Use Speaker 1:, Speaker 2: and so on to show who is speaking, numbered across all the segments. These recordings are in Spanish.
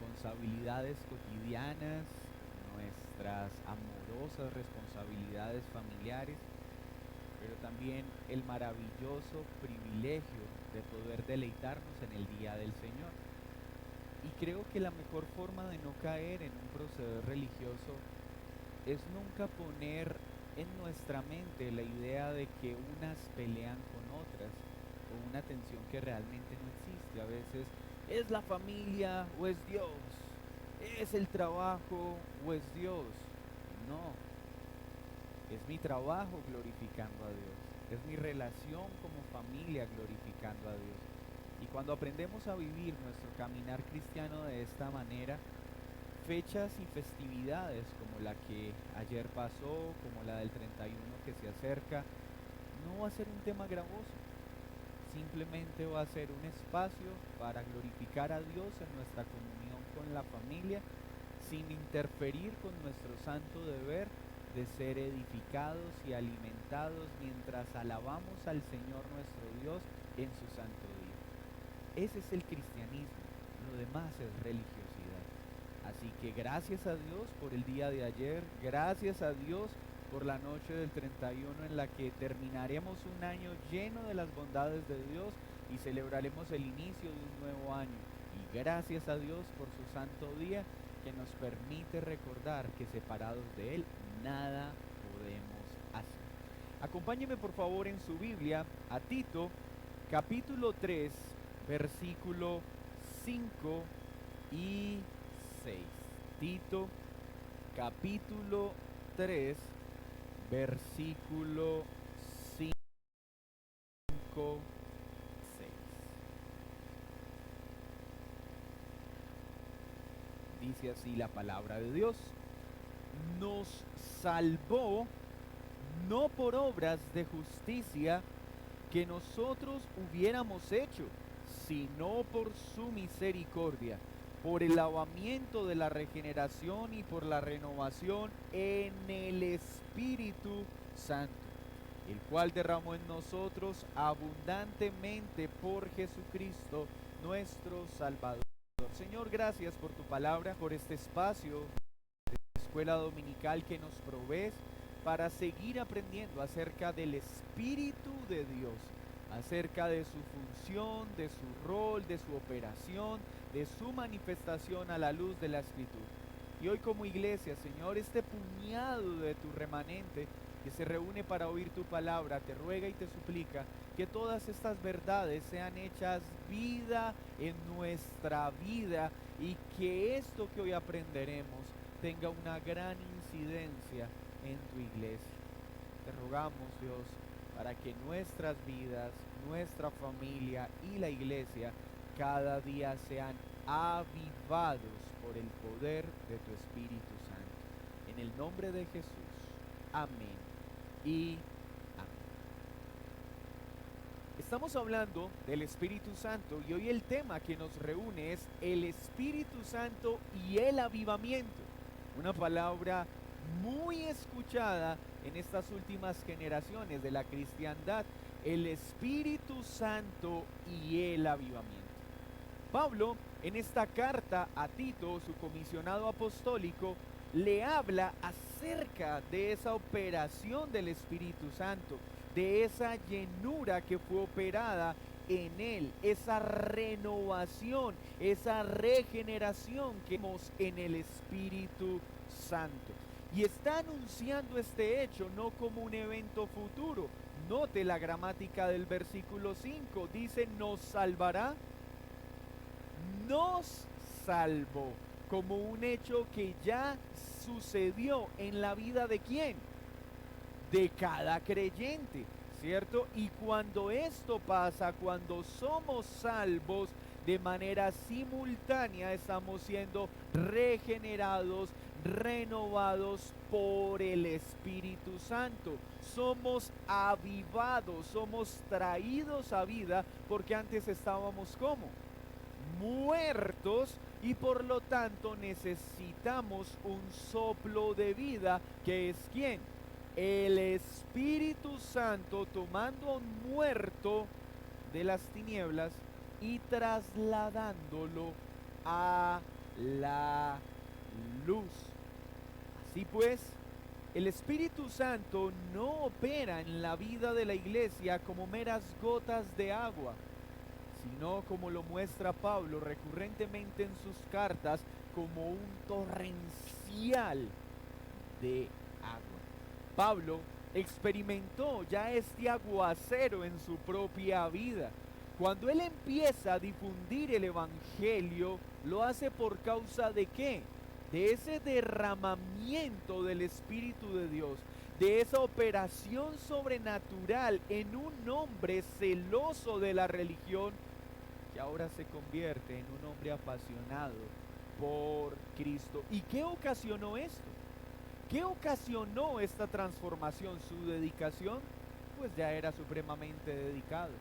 Speaker 1: responsabilidades cotidianas, nuestras amorosas responsabilidades familiares, pero también el maravilloso privilegio de poder deleitarnos en el día del Señor. Y creo que la mejor forma de no caer en un proceder religioso es nunca poner en nuestra mente la idea de que unas pelean con otras o una tensión que realmente no existe. A veces es la familia o es Dios, es el trabajo o es Dios. No, es mi trabajo glorificando a Dios, es mi relación como familia glorificando a Dios. Y cuando aprendemos a vivir nuestro caminar cristiano de esta manera, fechas y festividades como la que ayer pasó, como la del 31 que se acerca, no va a ser un tema gravoso, simplemente va a ser un espacio para glorificar a Dios en nuestra comunión con la familia, sin interferir con nuestro santo deber de ser edificados y alimentados mientras alabamos al Señor nuestro Dios en su santo día. Ese es el cristianismo, lo demás es religiosidad. Así que gracias a Dios por el día de ayer, gracias a Dios por la noche del 31 en la que terminaremos un año lleno de las bondades de Dios y celebraremos el inicio de un nuevo año. Y gracias a Dios por su santo día que nos permite recordar que separados de Él nada podemos hacer. Acompáñeme por favor en su Biblia a Tito capítulo 3 versículo 5 y 6. Tito capítulo 3 versículo 5, 6. Dice así la palabra de Dios: nos salvó no por obras de justicia que nosotros hubiéramos hecho, sino por su misericordia, por el lavamiento de la regeneración y por la renovación en el Espíritu Santo, el cual derramó en nosotros abundantemente por Jesucristo nuestro Salvador. Señor, gracias por tu palabra, por este espacio de escuela dominical que nos provees para seguir aprendiendo acerca del Espíritu de Dios, acerca de su función, de su rol, de su operación, de su manifestación a la luz de la Escritura. Y hoy como iglesia, Señor, este puñado de tu remanente que se reúne para oír tu palabra, te ruega y te suplica que todas estas verdades sean hechas vida en nuestra vida y que esto que hoy aprenderemos tenga una gran incidencia en tu iglesia. Te rogamos, Dios, para que nuestras vidas, nuestra familia y la iglesia cada día sean avivados por el poder de tu Espíritu Santo. En el nombre de Jesús. Amén y amén. Estamos hablando del Espíritu Santo y hoy el tema que nos reúne es el Espíritu Santo y el avivamiento. Una palabra muy escuchada en estas últimas generaciones de la cristiandad, el Espíritu Santo y el avivamiento. Pablo, en esta carta a Tito, su comisionado apostólico, le habla acerca de esa operación del Espíritu Santo, de esa llenura que fue operada en él, esa renovación, esa regeneración que vemos en el Espíritu Santo. Y está anunciando este hecho no como un evento futuro. Note la gramática del versículo 5, dice nos salvará, nos salvó, como un hecho que ya sucedió en la vida de quién, de cada creyente, ¿cierto? Y cuando esto pasa, cuando somos salvos de manera simultánea, estamos siendo regenerados, renovados por el Espíritu Santo. Somos avivados, somos traídos a vida, porque antes estábamos ¿cómo? Muertos, y por lo tanto necesitamos un soplo de vida, que es ¿quién? El Espíritu Santo, tomando a un muerto de las tinieblas y trasladándolo a la luz. Así pues, el Espíritu Santo no opera en la vida de la iglesia como meras gotas de agua, sino como lo muestra Pablo recurrentemente en sus cartas, como un torrencial de agua. Pablo experimentó ya este aguacero en su propia vida. Cuando él empieza a difundir el evangelio, lo hace por causa de ¿qué? De ese derramamiento del Espíritu de Dios, de esa operación sobrenatural en un hombre celoso de la religión, que ahora se convierte en un hombre apasionado por Cristo. ¿Y qué ocasionó esto? ¿Qué ocasionó esta transformación? Su dedicación, pues ya era supremamente dedicado.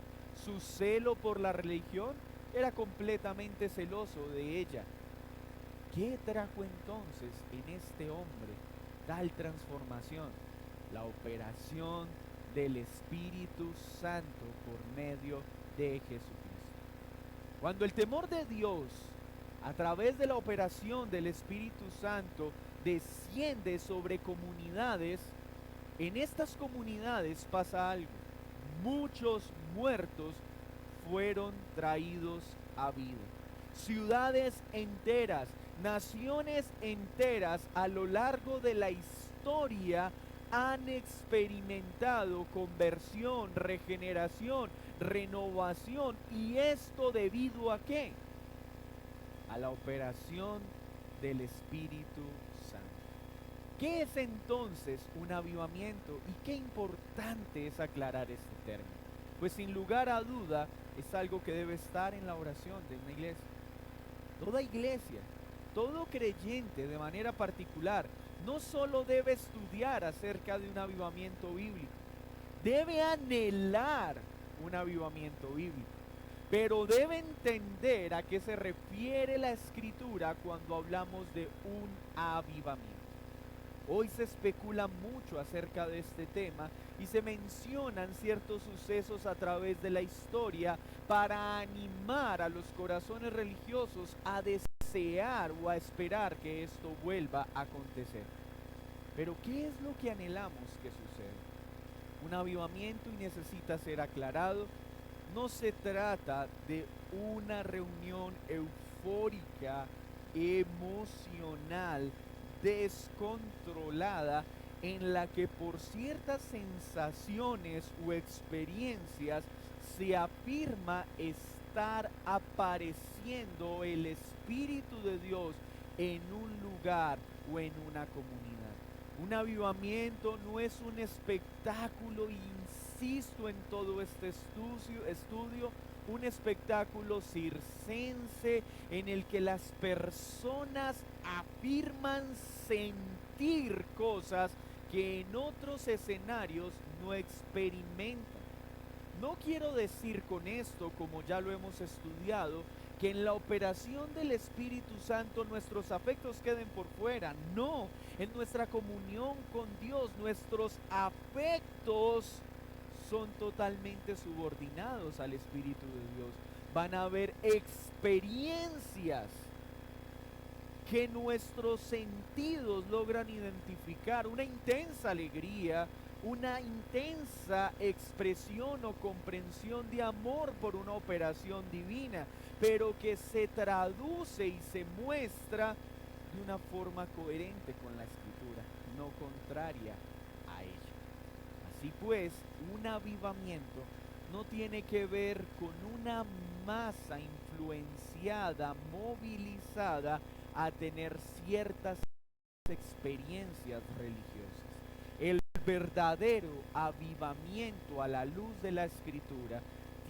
Speaker 1: Su celo por la religión, era completamente celoso de ella. ¿Qué trajo entonces en este hombre tal transformación? La operación del Espíritu Santo por medio de Jesucristo. Cuando el temor de Dios, a través de la operación del Espíritu Santo, desciende sobre comunidades, en estas comunidades pasa algo. Muchos muertos fueron traídos a vida. Ciudades enteras, naciones enteras a lo largo de la historia han experimentado conversión, regeneración, renovación. ¿Y esto debido a qué? A la operación del Espíritu Santo. ¿Qué es entonces un avivamiento? Y qué importante es aclarar este término. Pues sin lugar a duda es algo que debe estar en la oración de una iglesia. Toda iglesia, todo creyente de manera particular, no solo debe estudiar acerca de un avivamiento bíblico, debe anhelar un avivamiento bíblico, pero debe entender a qué se refiere la Escritura cuando hablamos de un avivamiento. Hoy se especula mucho acerca de este tema y se mencionan ciertos sucesos a través de la historia para animar a los corazones religiosos a desear o a esperar que esto vuelva a acontecer. Pero ¿qué es lo que anhelamos que suceda? Un avivamiento, y necesita ser aclarado, no se trata de una reunión eufórica, emocional, descontrolada, en la que por ciertas sensaciones o experiencias se afirma estar apareciendo el Espíritu de Dios en un lugar o en una comunidad. Un avivamiento no es un espectáculo, insisto en todo este estudio, un espectáculo circense en el que las personas afirman sentir cosas que en otros escenarios no experimentan. No quiero decir con esto, como ya lo hemos estudiado, que en la operación del Espíritu Santo nuestros afectos queden por fuera. No, en nuestra comunión con Dios, nuestros afectos son totalmente subordinados al Espíritu de Dios. Van a haber experiencias que nuestros sentidos logran identificar, una intensa alegría, una intensa expresión o comprensión de amor por una operación divina, pero que se traduce y se muestra de una forma coherente con la Escritura, no contraria a ella. Así pues, un avivamiento no tiene que ver con una masa influenciada, movilizada a tener ciertas experiencias religiosas. El verdadero avivamiento a la luz de la Escritura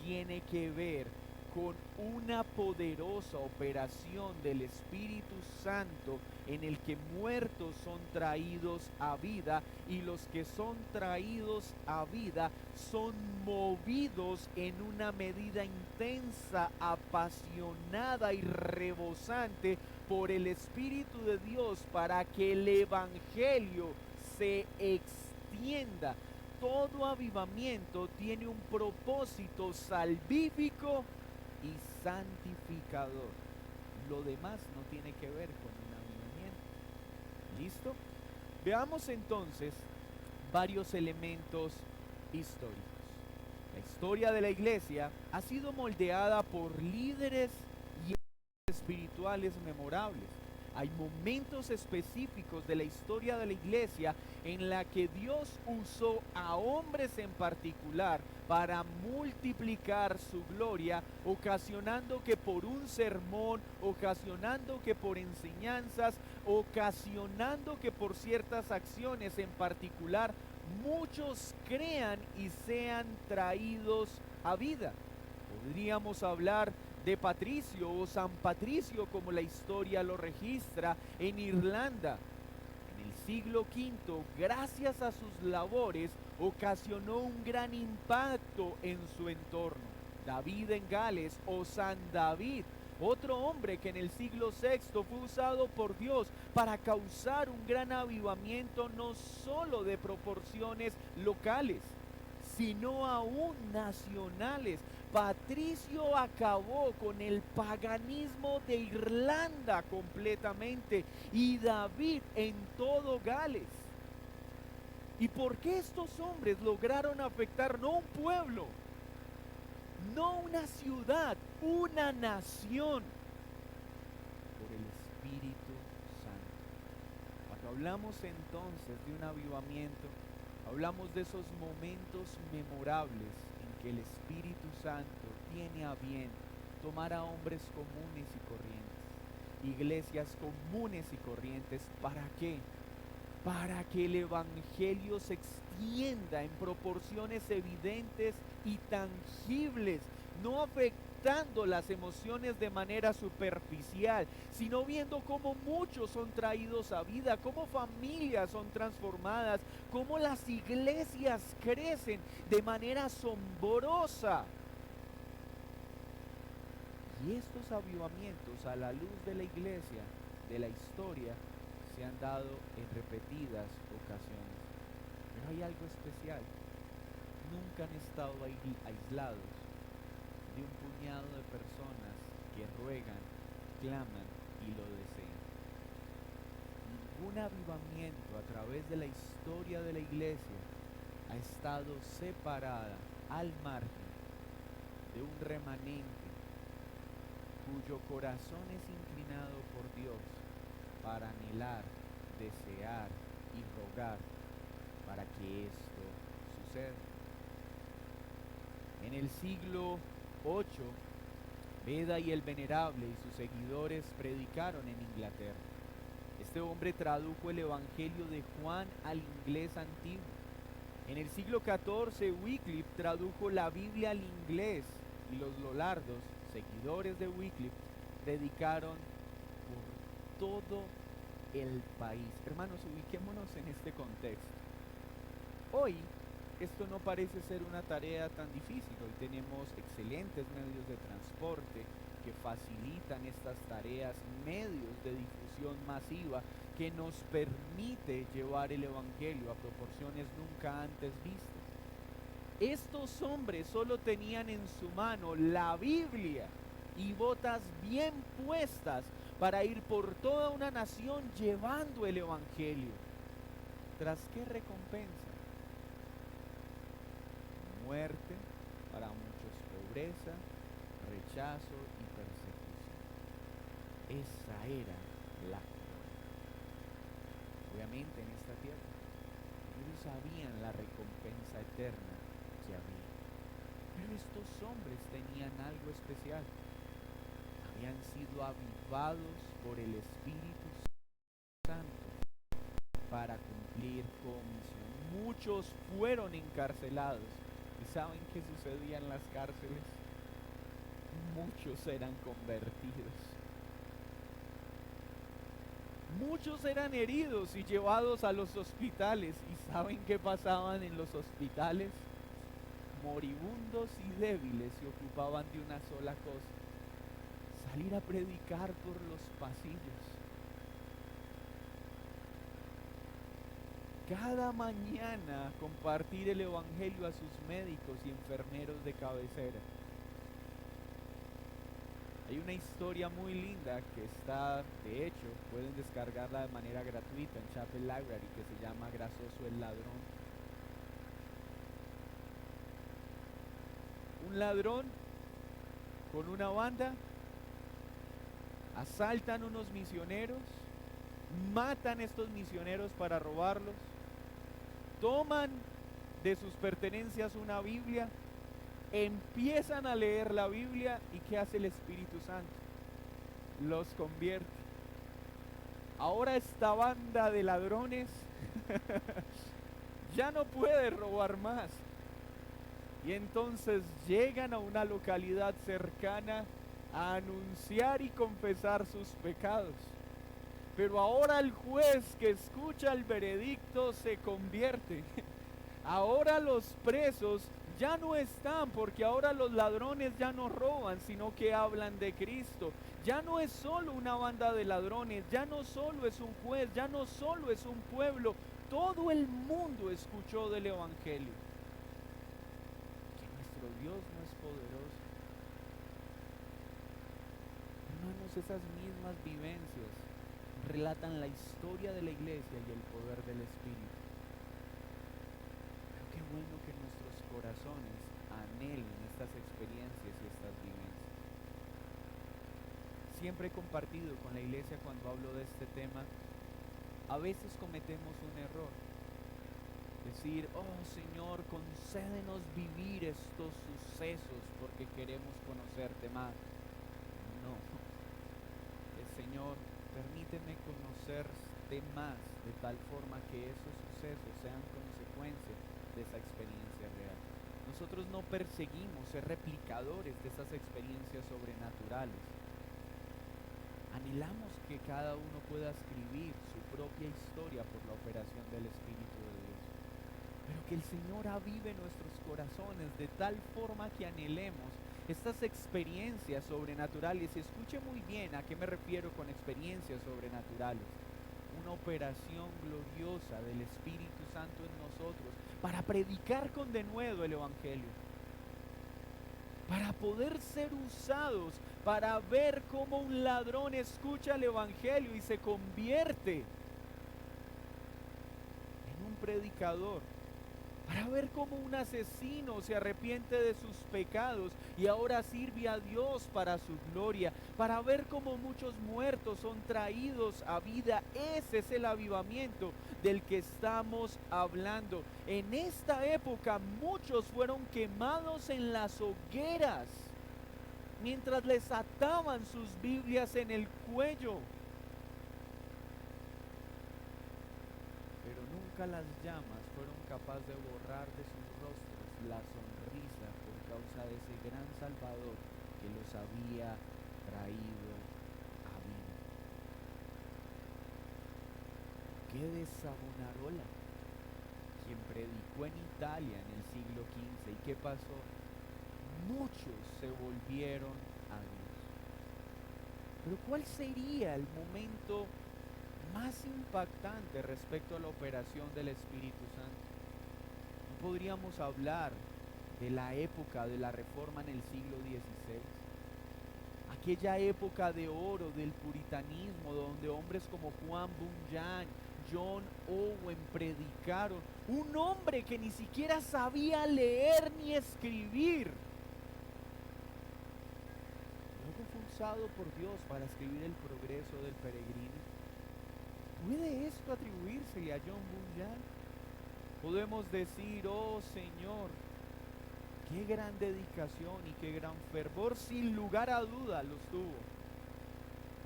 Speaker 1: tiene que ver con una poderosa operación del Espíritu Santo en el que muertos son traídos a vida, y los que son traídos a vida son movidos en una medida intensa, apasionada y rebosante por el Espíritu de Dios, para que el Evangelio se extienda. Todo avivamiento tiene un propósito salvífico y santificador. lo demás no tiene que ver con un avivamiento. ¿Listo? Veamos entonces varios elementos históricos. La historia de la iglesia ha sido moldeada por líderes y espirituales memorables. Hay momentos específicos de la historia de la iglesia en la que Dios usó a hombres en particular para multiplicar su gloria, ocasionando que por un sermón, ocasionando que por enseñanzas, ocasionando que por ciertas acciones en particular, muchos crean y sean traídos a vida. Podríamos hablar de Patricio o San Patricio, como la historia lo registra, en Irlanda. En el siglo V, gracias a sus labores, ocasionó un gran impacto en su entorno. David en Gales o San David, otro hombre que en el siglo VI fue usado por Dios para causar un gran avivamiento, no solo de proporciones locales, sino aún nacionales. Patricio acabó con el paganismo de Irlanda completamente, y David en todo Gales. ¿Y por qué estos hombres lograron afectar no un pueblo, no una ciudad, una nación? Por el Espíritu Santo. Cuando hablamos entonces de un avivamiento, hablamos de esos momentos memorables en que el Espíritu Santo tiene a bien tomar a hombres comunes y corrientes, iglesias comunes y corrientes. ¿Para qué? Para que el Evangelio se extienda en proporciones evidentes y tangibles, no afectando las emociones de manera superficial, sino viendo cómo muchos son traídos a vida, cómo familias son transformadas, cómo las iglesias crecen de manera asombrosa. Y estos avivamientos a la luz de la iglesia, de la historia, se han dado en repetidas ocasiones. Pero hay algo especial: nunca han estado aislados de un puñado de personas que ruegan, claman y lo desean. Ningún avivamiento a través de la historia de la iglesia ha estado separada, al margen de un remanente cuyo corazón es inclinado por Dios para anhelar, desear y rogar para que esto suceda. En el siglo VIII, Beda y el Venerable y sus seguidores predicaron en Inglaterra. Este hombre tradujo el Evangelio de Juan al inglés antiguo. En el siglo XIV, Wycliffe tradujo la Biblia al inglés, y los Lollardos, seguidores de Wycliffe, predicaron por todo el país. Hermanos, ubiquémonos en este contexto. Hoy esto no parece ser una tarea tan difícil. Hoy tenemos excelentes medios de transporte que facilitan estas tareas, medios de difusión masiva que nos permite llevar el Evangelio a proporciones nunca antes vistas. Estos hombres solo tenían en su mano la Biblia y botas bien puestas para ir por toda una nación llevando el Evangelio. ¿Tras qué recompensa? Muerte, para muchos pobreza, rechazo y persecución. Esa era la corona. Obviamente en esta tierra ellos sabían la recompensa eterna que había. Pero estos hombres tenían algo especial. Habían sido avivados por el Espíritu Santo para cumplir con misión. Muchos fueron encarcelados. ¿Y saben qué sucedía en las cárceles? Muchos eran convertidos. Muchos eran heridos y llevados a los hospitales. ¿Y saben qué pasaban en los hospitales? Moribundos y débiles se ocupaban de una sola cosa: salir a predicar por los pasillos. Cada mañana compartir el Evangelio a sus médicos y enfermeros de cabecera. Hay una historia muy linda que está, de hecho, pueden descargarla de manera gratuita en Chapel Library, que se llama Grasoso el ladrón. Un ladrón con una banda asaltan unos misioneros, matan a estos misioneros para robarlos, toman de sus pertenencias una Biblia, empiezan a leer la Biblia y ¿qué hace el Espíritu Santo? Los convierte. Ahora esta banda de ladrones ya no puede robar más. Y entonces llegan a una localidad cercana a anunciar y confesar sus pecados. Pero ahora el juez que escucha el veredicto se convierte. Ahora los presos ya no están, porque ahora los ladrones ya no roban, sino que hablan de Cristo. Ya no es solo una banda de ladrones, ya no solo es un juez, ya no solo es un pueblo. Todo el mundo escuchó del Evangelio. Que nuestro Dios no es poderoso. Hermanos, esas mismas vivencias relatan la historia de la iglesia y el poder del Espíritu. Pero qué bueno que nuestros corazones anhelen estas experiencias y estas vivencias. Siempre he compartido con la iglesia cuando hablo de este tema, a veces cometemos un error. Decir, oh Señor, concédenos vivir estos sucesos porque queremos conocerte más. No, Señor, permíteme conocerte más de tal forma que esos sucesos sean consecuencia de esa experiencia real. Nosotros no perseguimos ser replicadores de esas experiencias sobrenaturales. Anhelamos que cada uno pueda escribir su propia historia por la operación del Espíritu de Dios. Pero que el Señor avive nuestros corazones de tal forma que anhelemos estas experiencias sobrenaturales. Y escuche muy bien a qué me refiero con experiencias sobrenaturales. Una operación gloriosa del Espíritu Santo en nosotros para predicar con denuedo el Evangelio. Para poder ser usados, para ver cómo un ladrón escucha el Evangelio y se convierte en un predicador. Para ver cómo un asesino se arrepiente de sus pecados y ahora sirve a Dios para su gloria. Para ver cómo muchos muertos son traídos a vida. Ese es el avivamiento del que estamos hablando. En esta época muchos fueron quemados en las hogueras mientras les ataban sus Biblias en el cuello. Pero nunca las llamas fueron capaces de borrar de sus rostros la sonrisa por causa de ese gran Salvador que los había traído a vida. ¿Qué de Savonarola, quien predicó en Italia en el siglo XV? ¿Y qué pasó? Muchos se volvieron a Dios. Pero ¿cuál sería el momento más impactante respecto a la operación del Espíritu Santo? ¿No podríamos hablar de la época de la Reforma en el siglo XVI? Aquella época de oro del puritanismo, donde hombres como Juan Bunyan, John Owen predicaron. Un hombre que ni siquiera sabía leer ni escribir. Luego fue usado por Dios para escribir El progreso del peregrino. ¿Puede esto atribuírsele a John Bunyan? Podemos decir, oh Señor, qué gran dedicación y qué gran fervor, sin lugar a duda los tuvo.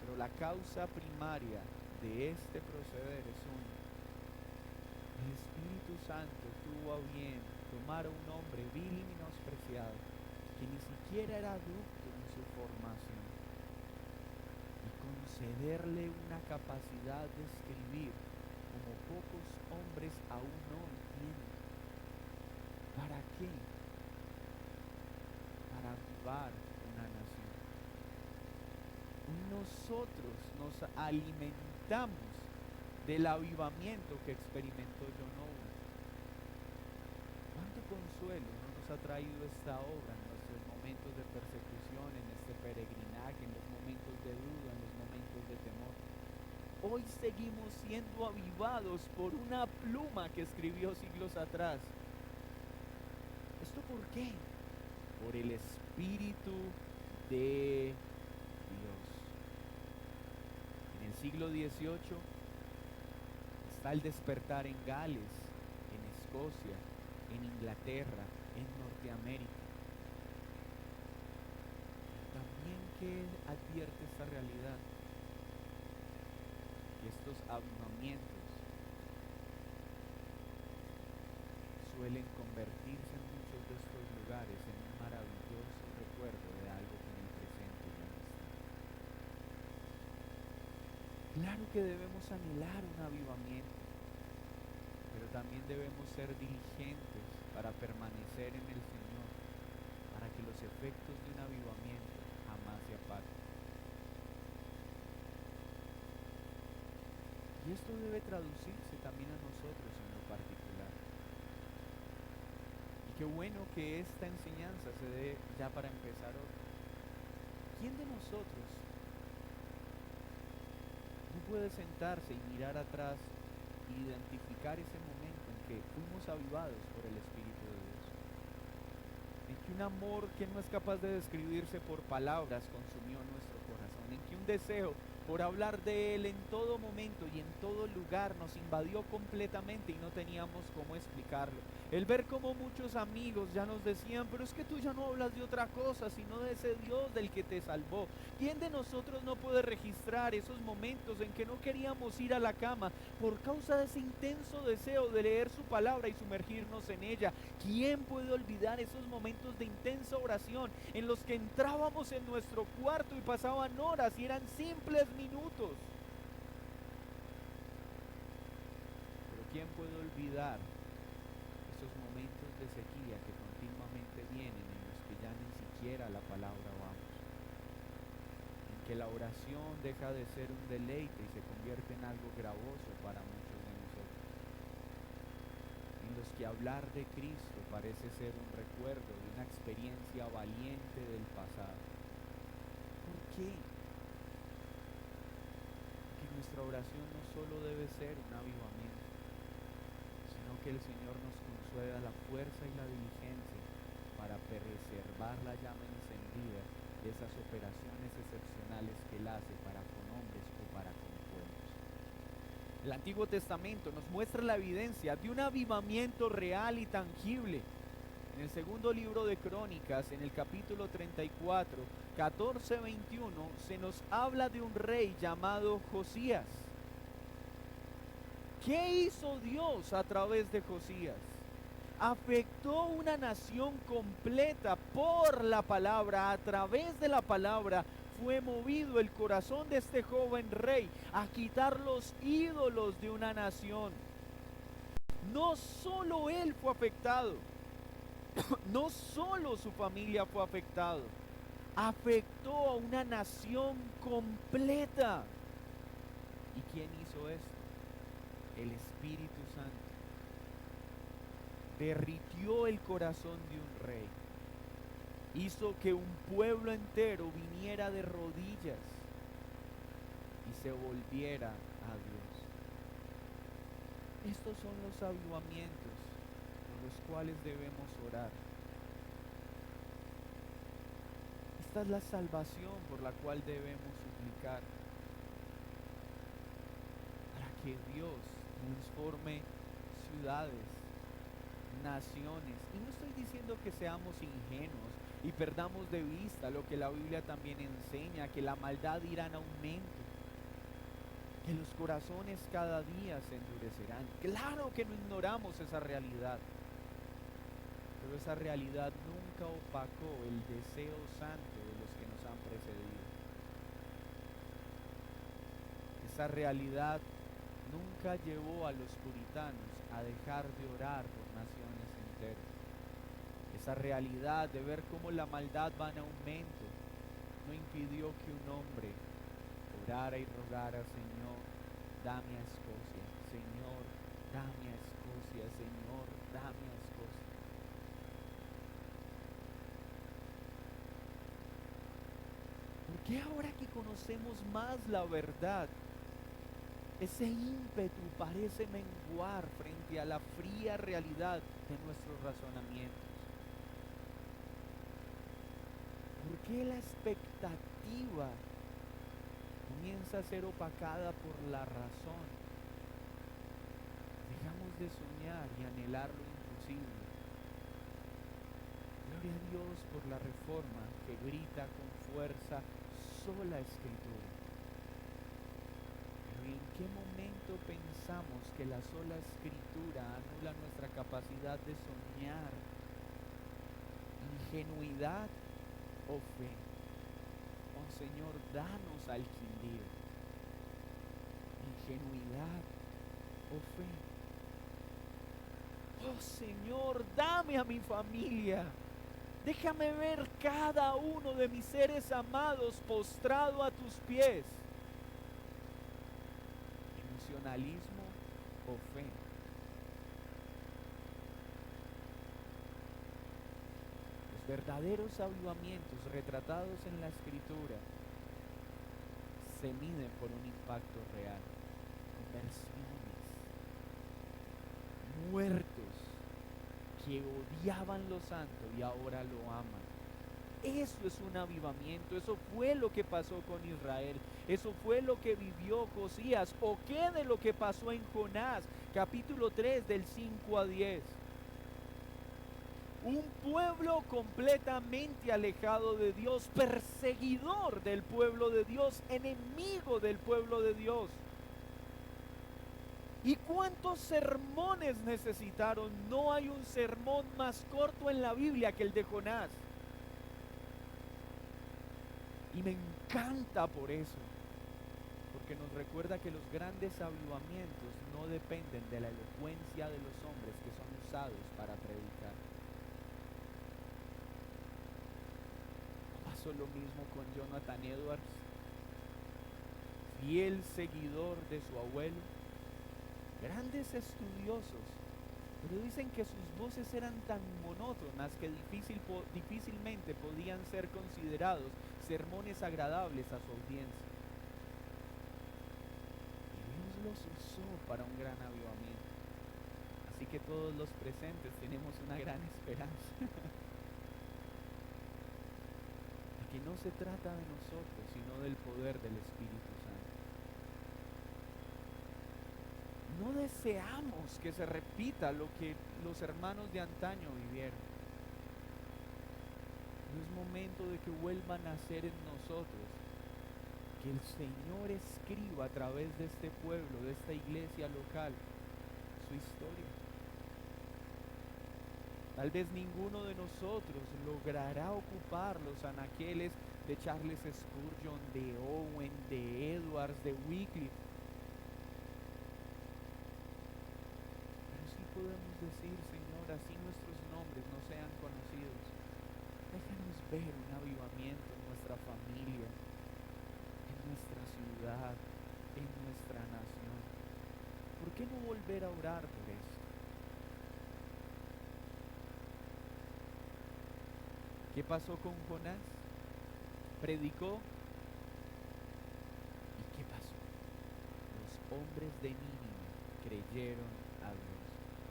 Speaker 1: Pero la causa primaria de este proceder es uno. El Espíritu Santo tuvo a bien tomar a un hombre vil y menospreciado, que ni siquiera era adulto en su formación, y concederle una capacidad de escribir como pocos hombres aún hoy tienen. ¿Para qué? Para avivar una nación. Nosotros nos alimentamos del avivamiento que experimentó John Owen. ¿Cuánto consuelo no nos ha traído esta obra en nuestros momentos de persecución en este peregrinaje, en los momentos de duda, en los momentos de temor. Hoy seguimos siendo avivados por una pluma que escribió siglos atrás. ¿Esto por qué? Por el Espíritu de Dios. En el siglo XVIII está el despertar en Gales, en Escocia, en Inglaterra, en Norteamérica. También que advierte esta realidad, que estos avivamientos suelen convertirse en muchos de estos lugares en un maravilloso recuerdo de algo que en el presente ya no está. Claro que debemos anhelar un avivamiento, pero también debemos ser diligentes para permanecer en el Señor, para que los efectos de un avivamiento jamás se apaguen. Y esto debe traducirse también a nosotros en lo particular. Y qué bueno que esta enseñanza se dé ya para empezar hoy. ¿Quién de nosotros no puede sentarse y mirar atrás e identificar ese momento en que fuimos avivados por el Espíritu de Dios? En que un amor que no es capaz de describirse por palabras consumió nuestro corazón, en que un deseo por hablar de Él en todo momento y en todo lugar nos invadió completamente y no teníamos cómo explicarlo. El ver cómo muchos amigos ya nos decían, pero es que tú ya no hablas de otra cosa, sino de ese Dios del que te salvó. ¿Quién de nosotros no puede registrar esos momentos en que no queríamos ir a la cama por causa de ese intenso deseo de leer su palabra y sumergirnos en ella? ¿Quién puede olvidar esos momentos de intensa oración en los que entrábamos en nuestro cuarto y pasaban horas y eran simples minutos? Pero ¿quién puede olvidar esos momentos de sequía que continuamente vienen en los que ya ni siquiera la palabra vamos? En que la oración deja de ser un deleite y se convierte en algo gravoso para muchos de nosotros. En los que hablar de Cristo parece ser un recuerdo de una experiencia valiente del pasado. ¿Por qué? Porque nuestra oración no solo debe ser un avivamiento, sino que el Señor nos conceda la fuerza y la diligencia para preservar la llama encendida de esas operaciones excepcionales que Él hace para con hombres o para con pueblos. El Antiguo Testamento nos muestra la evidencia de un avivamiento real y tangible. En el segundo libro de Crónicas, en el capítulo 34, 14-21, se nos habla de un rey llamado Josías. ¿Qué hizo Dios a través de Josías? Afectó una nación completa por la palabra. A través de la palabra fue movido el corazón de este joven rey a quitar los ídolos de una nación. No solo él fue afectado, no solo su familia fue afectado, afectó a una nación completa. ¿Y quién hizo esto? El Espíritu Santo. Derritió el corazón de un rey, hizo que un pueblo entero viniera de rodillas y se volviera a Dios. Estos son los avivamientos por los cuales debemos orar. Esta es la salvación por la cual debemos suplicar, para que Dios transforme ciudades, naciones. Y no estoy diciendo que seamos ingenuos y perdamos de vista lo que la Biblia también enseña, que la maldad irá en aumento, que los corazones cada día se endurecerán. Claro que no ignoramos esa realidad, pero esa realidad nunca opacó el deseo santo de los que nos han precedido. Esa realidad nunca llevó a los puritanos a dejar de orar por naciones enteras. Esa realidad de ver cómo la maldad va en aumento no impidió que un hombre orara y rogara: Señor, dame a Escocia, Señor, dame a Escocia, Señor, dame a Escocia. Que ahora que conocemos más la verdad, ese ímpetu parece menguar frente a la fría realidad de nuestros razonamientos. ¿Por qué la expectativa comienza a ser opacada por la razón? Dejamos de soñar y anhelar lo imposible. Gloria a Dios por la reforma que grita con fuerza: sola escritura. Pero ¿en qué momento pensamos que la sola escritura anula nuestra capacidad de soñar? ¿Ingenuidad o fe? Oh Señor, danos al Quindío. ¿Ingenuidad o fe? Oh Señor, dame a mi familia. Déjame ver cada uno de mis seres amados postrado a tus pies. ¿Emocionalismo o fe? Los verdaderos avivamientos retratados en la Escritura se miden por un impacto real. Conversiones, muertos que odiaban lo santo y ahora lo aman. Eso es un avivamiento. Eso fue lo que pasó con Israel. Eso fue lo que vivió Josías. ¿O qué de lo que pasó en Jonás, capítulo 3, del 5 a 10? Un pueblo completamente alejado de Dios, perseguidor del pueblo de Dios, enemigo del pueblo de Dios. ¿Y cuántos sermones necesitaron? No hay un sermón más corto en la Biblia que el de Jonás. Y me encanta por eso, porque nos recuerda que los grandes avivamientos no dependen de la elocuencia de los hombres que son usados para predicar. Pasó lo mismo con Jonathan Edwards, fiel seguidor de su abuelo, grandes estudiosos, pero dicen que sus voces eran tan monótonas que difícilmente podían ser considerados sermones agradables a su audiencia. Y Dios los usó para un gran avivamiento. Así que todos los presentes tenemos una gran esperanza. De que no se trata de nosotros, sino del poder del Espíritu Santo. No deseamos que se repita lo que los hermanos de antaño vivieron. No es momento de que vuelva a nacer en nosotros, que el Señor escriba a través de este pueblo, de esta iglesia local, su historia. Tal vez ninguno de nosotros logrará ocupar los anaqueles de Charles Spurgeon, de Owen, de Edwards, de Wycliffe. Pero sí podemos decir: Señor, así nuestros nombres no sean conocidos, déjanos ver un avivamiento en nuestra familia, en nuestra ciudad, en nuestra nación. ¿Por qué no volver a orar por eso? ¿Qué pasó con Jonás? Predicó. ¿Y qué pasó? Los hombres de Nínive creyeron a Dios.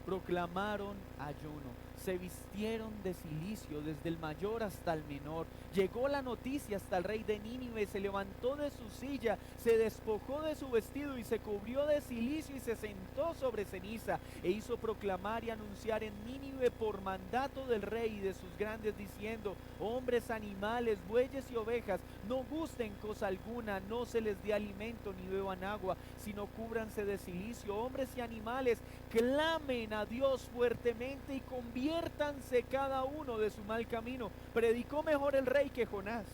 Speaker 1: Proclamaron ayuno, se vistieron de cilicio desde el mayor hasta el menor. Llegó la noticia hasta el rey de Nínive, se levantó de su silla, se despojó de su vestido y se cubrió de cilicio y se sentó sobre ceniza, e hizo proclamar y anunciar en Nínive por mandato del rey y de sus grandes, diciendo: hombres, animales, bueyes y ovejas, no gusten cosa alguna, no se les dé alimento ni beban agua, sino cúbranse de cilicio. Hombres y animales, clamen a Dios fuertemente y conviértanse cada uno de su mal camino. Predicó mejor el rey que Jonás.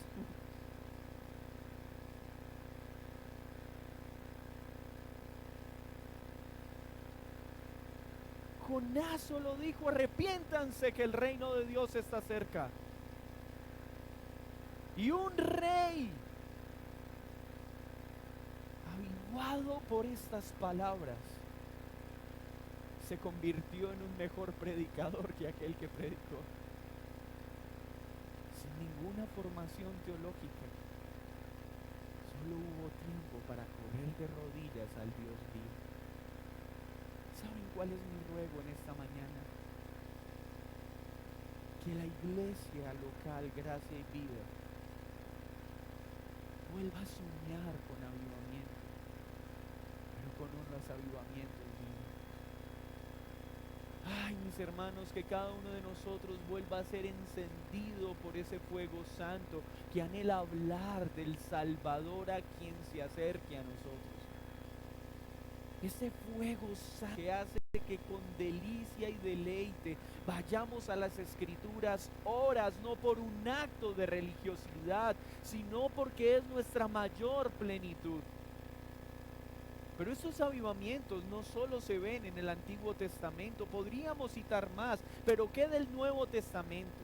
Speaker 1: Jonás solo dijo: arrepiéntanse, que el reino de Dios está cerca. Y un rey, avivado por estas palabras, se convirtió en un mejor predicador que aquel que predicó, sin ninguna formación teológica, Solo hubo tiempo para correr de rodillas al Dios vivo. ¿Saben cuál es mi ruego en esta mañana? Que la iglesia local, Gracia y Vida, vuelva a soñar con avivamiento, pero con unos avivamientos vivos. Ay, mis hermanos, que cada uno de nosotros vuelva a ser encendido por ese fuego santo que anhela hablar del Salvador a quien se acerque a nosotros. Ese fuego santo que hace que con delicia y deleite vayamos a las Escrituras horas, no por un acto de religiosidad, sino porque es nuestra mayor plenitud. Pero estos avivamientos no solo se ven en el Antiguo Testamento, podríamos citar más, pero ¿qué del Nuevo Testamento?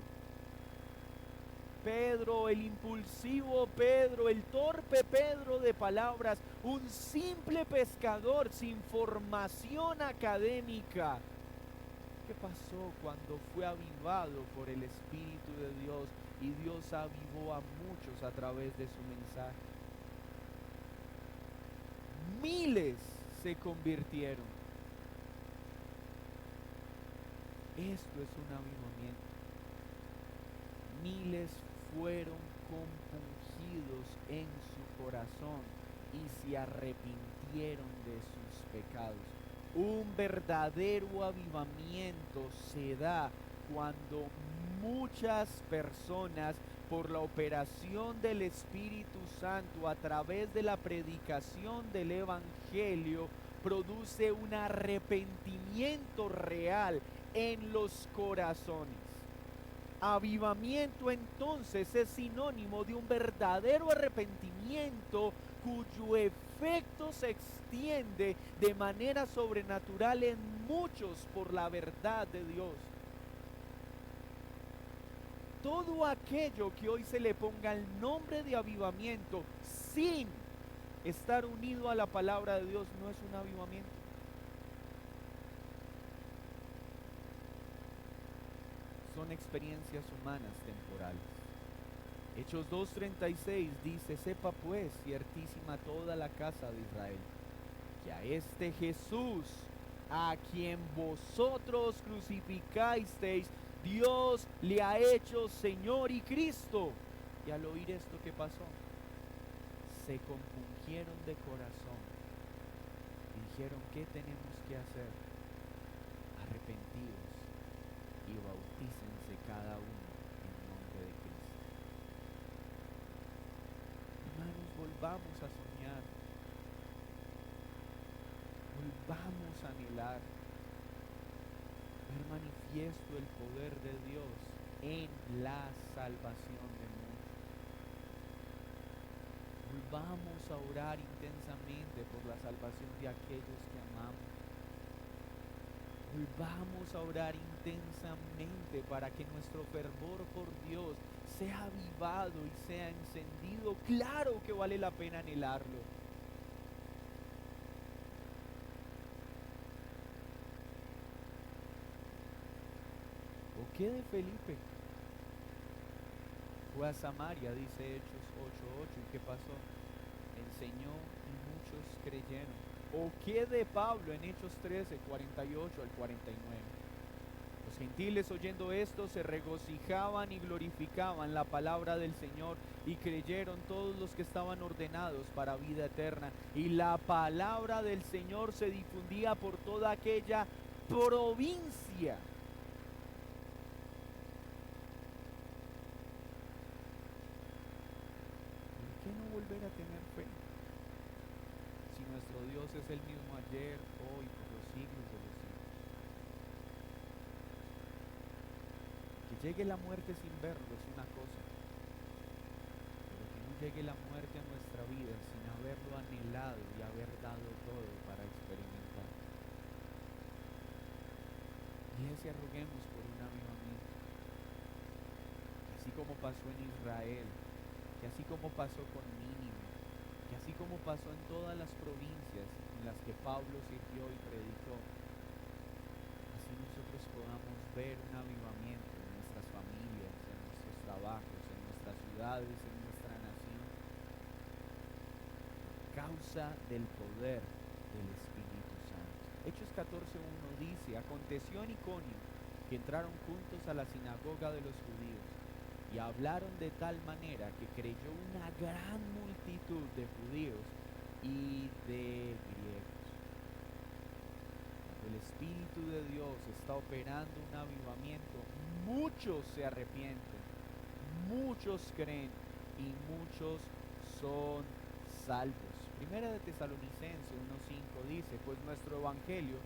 Speaker 1: Pedro, el impulsivo Pedro, el torpe Pedro de palabras, un simple pescador sin formación académica. ¿Qué pasó cuando fue avivado por el Espíritu de Dios y Dios avivó a muchos a través de su mensaje? Miles se convirtieron. Esto es un avivamiento. Miles fueron compungidos en su corazón y se arrepintieron de sus pecados. Un verdadero avivamiento se da cuando muchas personas, por la operación del Espíritu Santo a través de la predicación del Evangelio, produce un arrepentimiento real en los corazones. Avivamiento entonces es sinónimo de un verdadero arrepentimiento cuyo efecto se extiende de manera sobrenatural en muchos por la verdad de Dios. Todo aquello que hoy se le ponga el nombre de avivamiento sin estar unido a la palabra de Dios no es un avivamiento. Son experiencias humanas temporales. Hechos 2:36 dice: sepa pues ciertísima toda la casa de Israel, que a este Jesús, a quien vosotros crucificasteis, Dios le ha hecho Señor y Cristo. Y al oír esto, ¿qué pasó? Se compungieron de corazón y dijeron: ¿qué tenemos que hacer? Arrepentidos y bautícense cada uno en nombre de Cristo. Hermanos, volvamos a soñar, volvamos a anhelar ver manifiesto el poder de Dios en la salvación de muchos. Volvamos a orar intensamente por la salvación de aquellos que amamos. Volvamos a orar intensamente para que nuestro fervor por Dios sea avivado y sea encendido. Claro que vale la pena anhelarlo. ¿O qué de Felipe? Fue a Samaria, dice Hechos 8:8, ¿y qué pasó? Enseñó y muchos creyeron. ¿O qué de Pablo en Hechos 13:48 al 49? Los gentiles, oyendo esto, se regocijaban y glorificaban la palabra del Señor, y creyeron todos los que estaban ordenados para vida eterna. Y la palabra del Señor se difundía por toda aquella provincia. ¿Por qué no volver a tener fe? Si nuestro Dios es el mismo ayer, hoy, por los siglos de los siglos. Que llegue la muerte sin verlo es una cosa, pero que no llegue la muerte a nuestra vida sin haberlo anhelado y haber dado todo para experimentar. Iglesia, roguemos por un avivamiento, que así como pasó en Israel, que así como pasó con Nínive, que así como pasó en todas las provincias en las que Pablo sirvió y predicó, así nosotros podamos ver un avivamiento en nuestras familias, en nuestros trabajos, en nuestras ciudades, en nuestra nación. causa del poder del Espíritu Santo. Hechos 14:1 dice, aconteció en Iconio que entraron juntos a la sinagoga de los judíos y hablaron de tal manera que creyó una gran multitud de judíos y de griegos. Cuando el Espíritu de Dios está operando un avivamiento, muchos se arrepienten, muchos creen y muchos son salvos. Primera de Tesalonicenses 1:5 dice, pues nuestro evangelio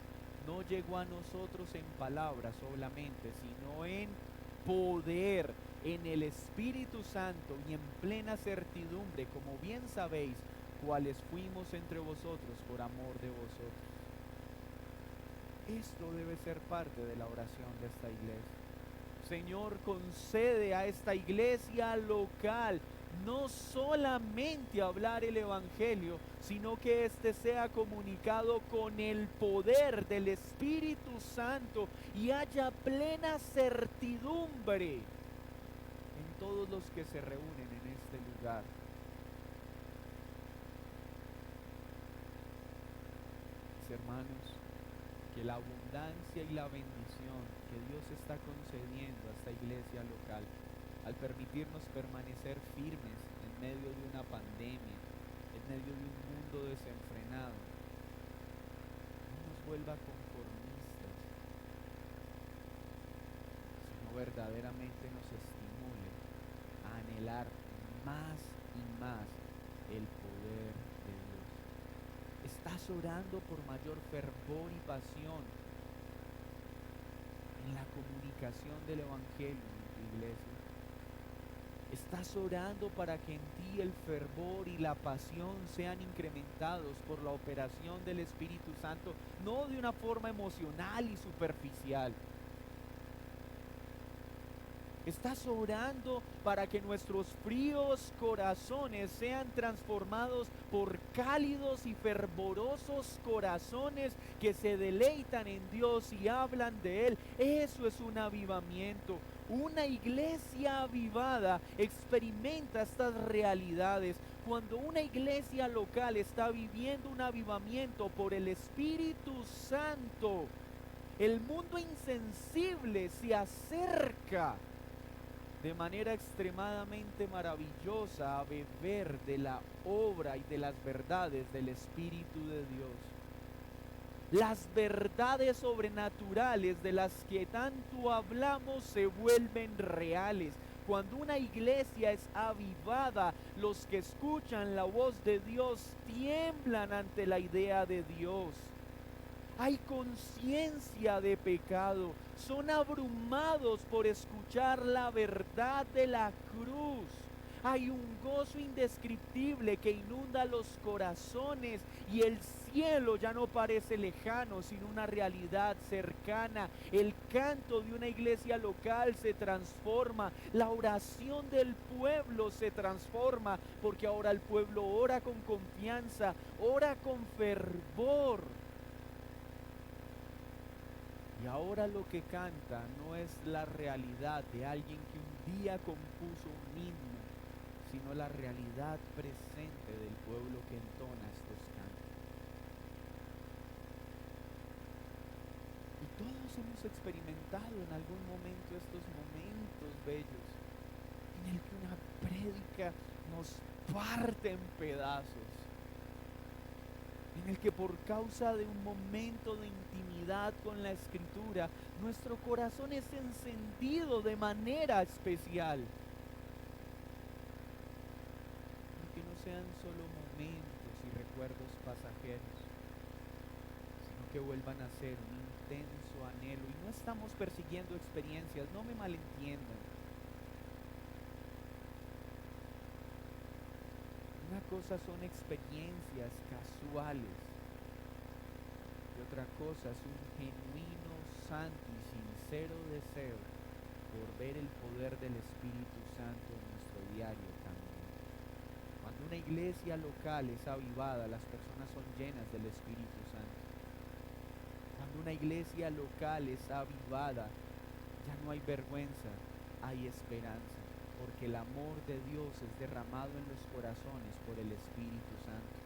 Speaker 1: no llegó a nosotros en palabras solamente, sino en poder, en el Espíritu Santo y en plena certidumbre, como bien sabéis, cuáles fuimos entre vosotros por amor de vosotros. Esto debe ser parte de la oración de esta iglesia. Señor, concede a esta iglesia local no solamente hablar el Evangelio, sino que éste sea comunicado con el poder del Espíritu Santo y haya plena certidumbre en todos los que se reúnen en este lugar. Mis hermanos, que la abundancia y la bendición que Dios está concediendo a esta iglesia local, al permitirnos permanecer firmes en medio de una pandemia, en medio de un mundo desenfrenado, no nos vuelva conformistas, sino verdaderamente nos estimule a anhelar más y más el poder de Dios. ¿Estás orando por mayor fervor y pasión en la comunicación del Evangelio en tu iglesia? ¿Estás orando para que en ti el fervor y la pasión sean incrementados por la operación del Espíritu Santo, no de una forma emocional y superficial? ¿Estás orando para que nuestros fríos corazones sean transformados por cálidos y fervorosos corazones que se deleitan en Dios y hablan de Él? Eso es un avivamiento. Una iglesia avivada experimenta estas realidades. Cuando una iglesia local está viviendo un avivamiento por el Espíritu Santo, el mundo insensible se acerca de manera extremadamente maravillosa a beber de la obra y de las verdades del Espíritu de Dios. Las verdades sobrenaturales de las que tanto hablamos se vuelven reales. Cuando una iglesia es avivada, los que escuchan la voz de Dios tiemblan ante la idea de Dios. Hay conciencia de pecado, son abrumados por escuchar la verdad de la cruz. Hay un gozo indescriptible que inunda los corazones y el cielo ya no parece lejano, sino una realidad cercana. El canto de una iglesia local se transforma, la oración del pueblo se transforma, porque ahora el pueblo ora con confianza, ora con fervor. Y ahora lo que canta no es la realidad de alguien que un día compuso un himno, sino la realidad presente del pueblo que entona estos cantos. Y todos hemos experimentado en algún momento estos momentos bellos, en el que una prédica nos parte en pedazos, en el que por causa de un momento de intimidad con la Escritura, nuestro corazón es encendido de manera especial. Que no sean solo momentos y recuerdos pasajeros, sino que vuelvan a ser un intenso anhelo. Y no estamos persiguiendo experiencias, no me malentiendan. Una cosa son experiencias casuales y otra cosa es un genuino, santo y sincero deseo por ver el poder del Espíritu Santo en nuestro diario camino. Cuando una iglesia local es avivada, las personas son llenas del Espíritu Santo. Cuando una iglesia local es avivada, ya no hay vergüenza, hay esperanza, porque el amor de Dios es derramado en los corazones por el Espíritu Santo.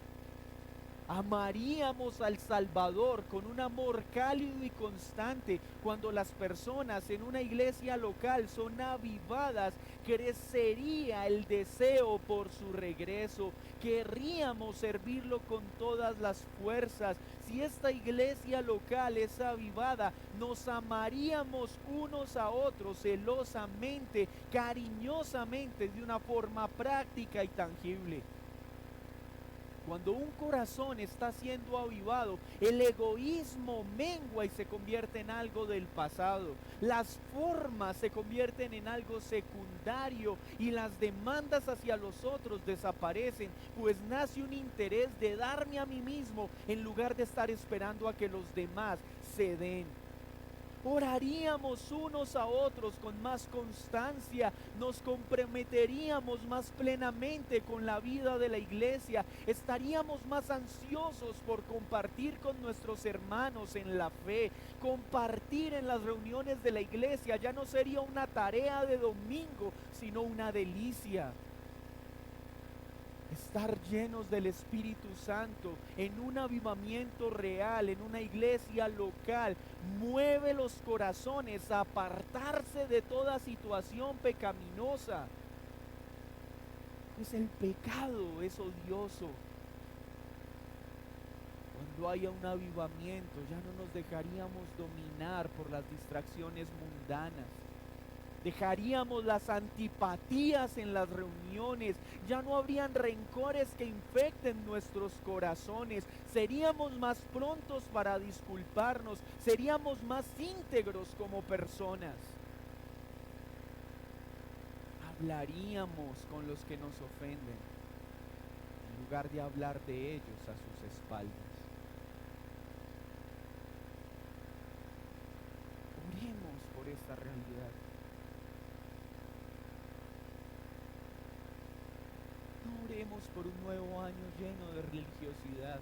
Speaker 1: Amaríamos al Salvador con un amor cálido y constante. Cuando las personas en una iglesia local son avivadas, crecería el deseo por su regreso. Querríamos servirlo con todas las fuerzas. Si esta iglesia local es avivada, nos amaríamos unos a otros celosamente, cariñosamente, de una forma práctica y tangible. Cuando un corazón está siendo avivado, el egoísmo mengua y se convierte en algo del pasado. Las formas se convierten en algo secundario y las demandas hacia los otros desaparecen, pues nace un interés de darme a mí mismo en lugar de estar esperando a que los demás se den. Oraríamos unos a otros con más constancia, nos comprometeríamos más plenamente con la vida de la iglesia, estaríamos más ansiosos por compartir con nuestros hermanos en la fe. Compartir en las reuniones de la iglesia ya no sería una tarea de domingo, sino una delicia. Estar llenos del Espíritu Santo en un avivamiento real, en una iglesia local, mueve los corazones a apartarse de toda situación pecaminosa. Pues el pecado es odioso. Cuando haya un avivamiento, ya no nos dejaríamos dominar por las distracciones mundanas. Dejaríamos las antipatías en las reuniones, ya no habrían rencores que infecten nuestros corazones, seríamos más prontos para disculparnos, seríamos más íntegros como personas. Hablaríamos con los que nos ofenden, en lugar de hablar de ellos a sus espaldas. Oremos por esta realidad. No oremos por un nuevo año lleno de religiosidad.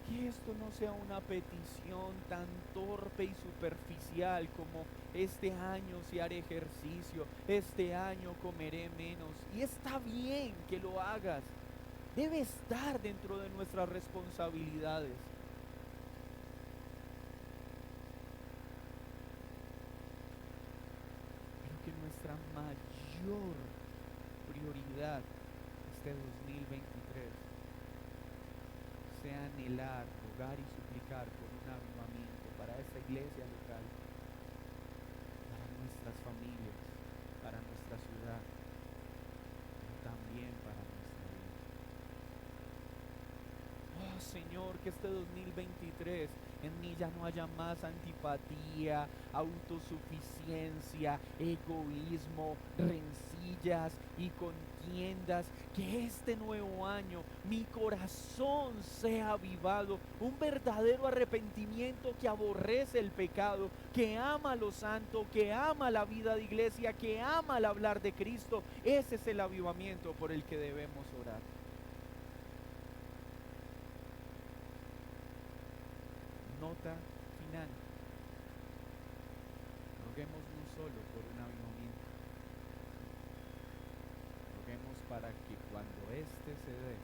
Speaker 1: Que esto no sea una petición tan torpe y superficial como este año sí haré ejercicio, este año comeré menos. Y está bien que lo hagas. Debe estar dentro de nuestras responsabilidades. Pero que nuestra mayor prioridad este 2023 sea anhelar, rogar y suplicar por un avivamiento para esta iglesia local, para nuestras familias, para nuestra ciudad, pero también para nuestra vida. Oh Señor, que este 2023 en mí ya no haya más antipatía, autosuficiencia, egoísmo, rencillas y contiendas. Que este nuevo año mi corazón sea avivado, un verdadero arrepentimiento que aborrece el pecado, que ama lo santo, que ama la vida de iglesia, que ama el hablar de Cristo. Ese es el avivamiento por el que debemos orar. Nota final. Roguemos no solo por un avivamiento, roguemos para que cuando éste se dé,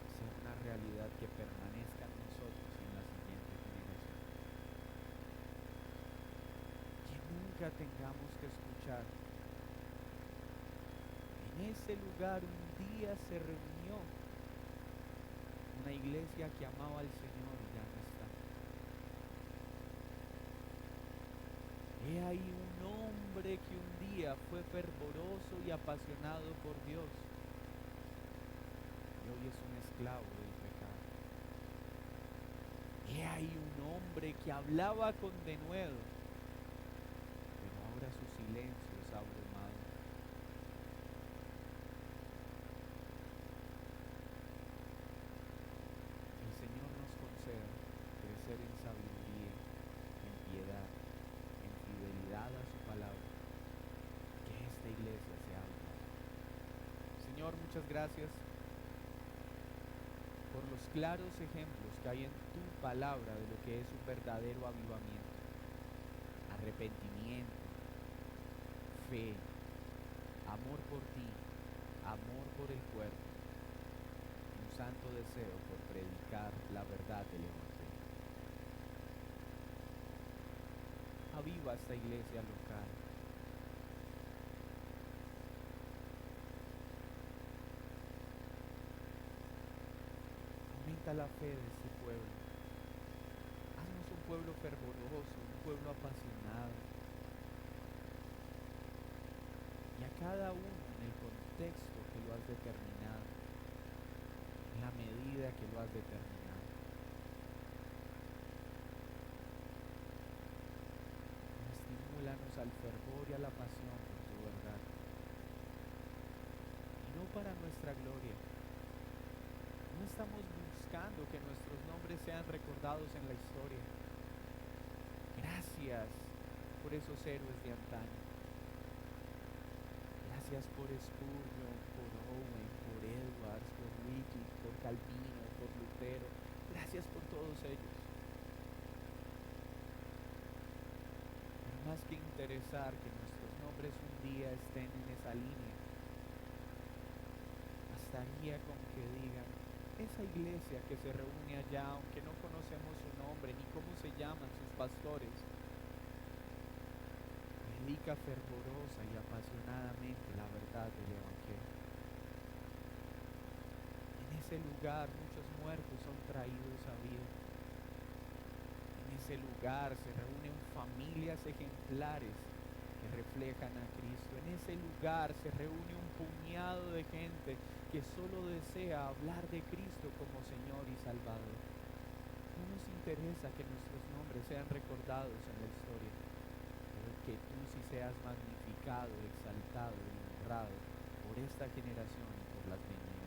Speaker 1: sea una realidad que permanezca en nosotros y en la siguiente generación. Que nunca tengamos que escuchar: en ese lugar un día se reunió una iglesia que amaba al Señor y ya no está. He ahí un hombre que un día fue fervoroso y apasionado por Dios y hoy es un esclavo del pecado. He ahí un hombre que hablaba con denuedo, pero ahora su silencio es abrumado. El Señor nos conceda crecer en sabiduría, en piedad, en fidelidad a su palabra, que esta iglesia sea avivada. Señor, muchas gracias por los claros ejemplos que hay en tu palabra de lo que es un verdadero avivamiento: arrepentimiento, fe, amor por ti, amor por el cuerpo, santo deseo por predicar la verdad del Evangelio. Aviva esta iglesia local. Aumenta la fe de este pueblo. Haznos un pueblo fervoroso, un pueblo apasionado. Y a cada uno en el contexto que lo has determinado, en la medida que lo has determinado. Estimúlanos al fervor y a la pasión por tu verdad. Y no para nuestra gloria. No estamos buscando que nuestros nombres sean recordados en la historia. Gracias por esos héroes de antaño. Gracias por Spurgeon, por Owen, por Edwards, por Wycliffe, por Calvino, por Lutero. Gracias por todos ellos. Pero más que interesar que nuestros nombres un día estén en esa línea, bastaría con que digan, esa iglesia que se reúne allá, aunque no conocemos su nombre ni cómo se llaman sus pastores, predica fervorosa y apasionadamente la verdad del Evangelio. En ese lugar muchos muertos son traídos a vida. En ese lugar se reúnen familias ejemplares que reflejan a Cristo. En ese lugar se reúne un puñado de gente que solo desea hablar de Cristo como Señor y Salvador. No nos interesa que nuestros nombres sean recordados en la historia, pero que tú sí seas magnificado, exaltado y honrado por esta generación y por las venideras.